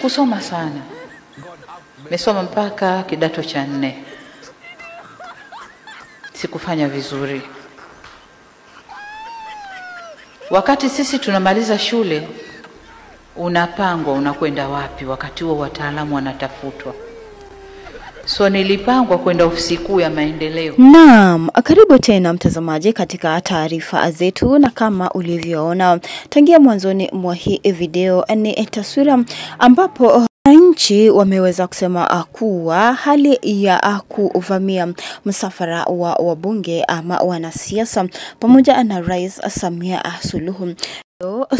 sikusoma sana. Nimesoma mpaka kidato cha 4. Sikufanya vizuri. Wakati sisi tunamaliza shule, unapangwa unakwenda wapi, wakati huo wataalamu wanatafutwa. So nilipangwa kwenda ofisi kuu ya maendeleo. Naam, karibu tena mtazamaji katika taarifa zetu, na kama ulivyoona tangia mwanzoni mwa hii video ni taswira ambapo wananchi wameweza kusema kuwa hali ya kuvamia msafara wa wabunge ama wanasiasa pamoja na Rais Samia Suluhu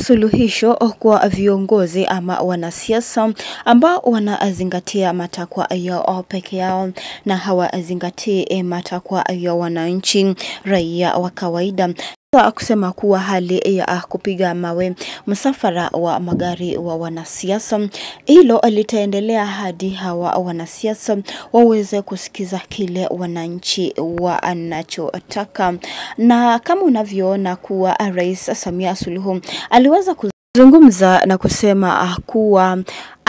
suluhisho kwa viongozi ama wanasiasa ambao wanazingatia matakwa yao peke yao na hawazingatii matakwa ya wananchi raia wa kawaida. Kusema kuwa hali ya kupiga mawe msafara wa magari wa wanasiasa, hilo litaendelea hadi hawa wanasiasa waweze kusikiza kile wananchi wanachotaka. Na kama unavyoona kuwa Rais Samia Suluhu aliweza kuzungumza na kusema kuwa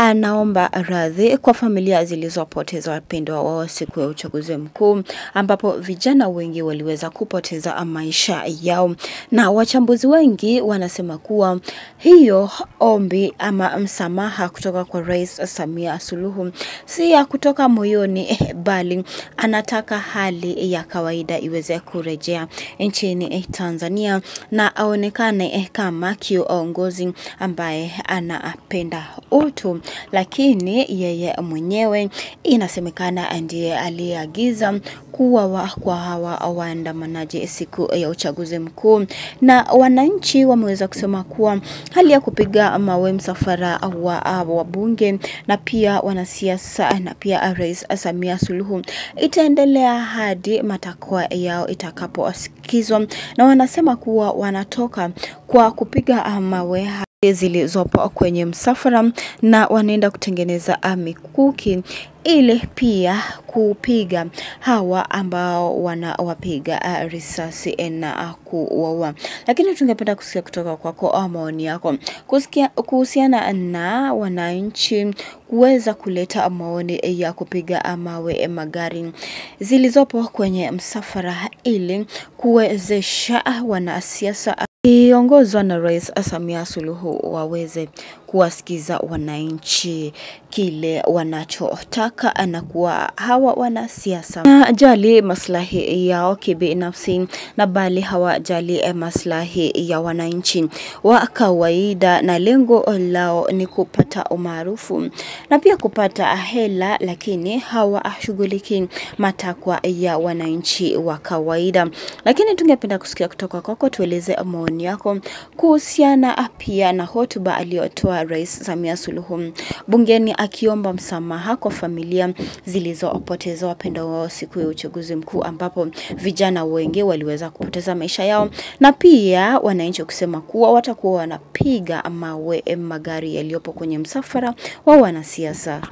anaomba radhi kwa familia zilizopoteza wapendwa wao siku ya uchaguzi mkuu, ambapo vijana wengi waliweza kupoteza maisha yao, na wachambuzi wengi wanasema kuwa hiyo ombi ama msamaha kutoka kwa Rais Samia Suluhu si ya kutoka moyoni, bali anataka hali ya kawaida iweze kurejea nchini Tanzania na aonekane kama kiongozi ambaye anapenda utu. Lakini yeye mwenyewe inasemekana ndiye aliagiza kuwa kwa hawa waandamanaji siku ya uchaguzi mkuu, na wananchi wameweza kusema kuwa hali ya kupiga mawe msafara wa wabunge na pia wanasiasa na pia Rais Samia Suluhu itaendelea hadi matakwa yao itakaposikizwa, na wanasema kuwa wanatoka kwa kupiga mawe zilizopo kwenye msafara na wanaenda kutengeneza mikuki ili pia kupiga hawa ambao wanawapiga risasi na kuwaua. Lakini tungependa kusikia kutoka kwako maoni yako kuhusiana na wananchi kuweza kuleta maoni ya kupiga mawe magari zilizopo kwenye msafara ili kuwezesha wanasiasa iongozwa na Rais Samia Suluhu waweze kuwasikiza wananchi kile wanachotaka, na kuwa hawa wanasiasa na jali maslahi yao kibinafsi na bali hawajali maslahi ya wananchi wa kawaida, na lengo lao ni kupata umaarufu na pia kupata hela, lakini hawashughuliki matakwa ya wananchi wa kawaida. Lakini tungependa kusikia kutoka kwako, tueleze maoni yako kuhusiana pia na hotuba aliyotoa Rais Samia Suluhu bungeni akiomba msamaha kwa familia zilizopoteza wapendwa wao siku ya uchaguzi mkuu, ambapo vijana wengi waliweza kupoteza maisha yao, na pia wananchi kusema kuwa watakuwa wanapiga mawe magari yaliyopo kwenye msafara wa wanasiasa.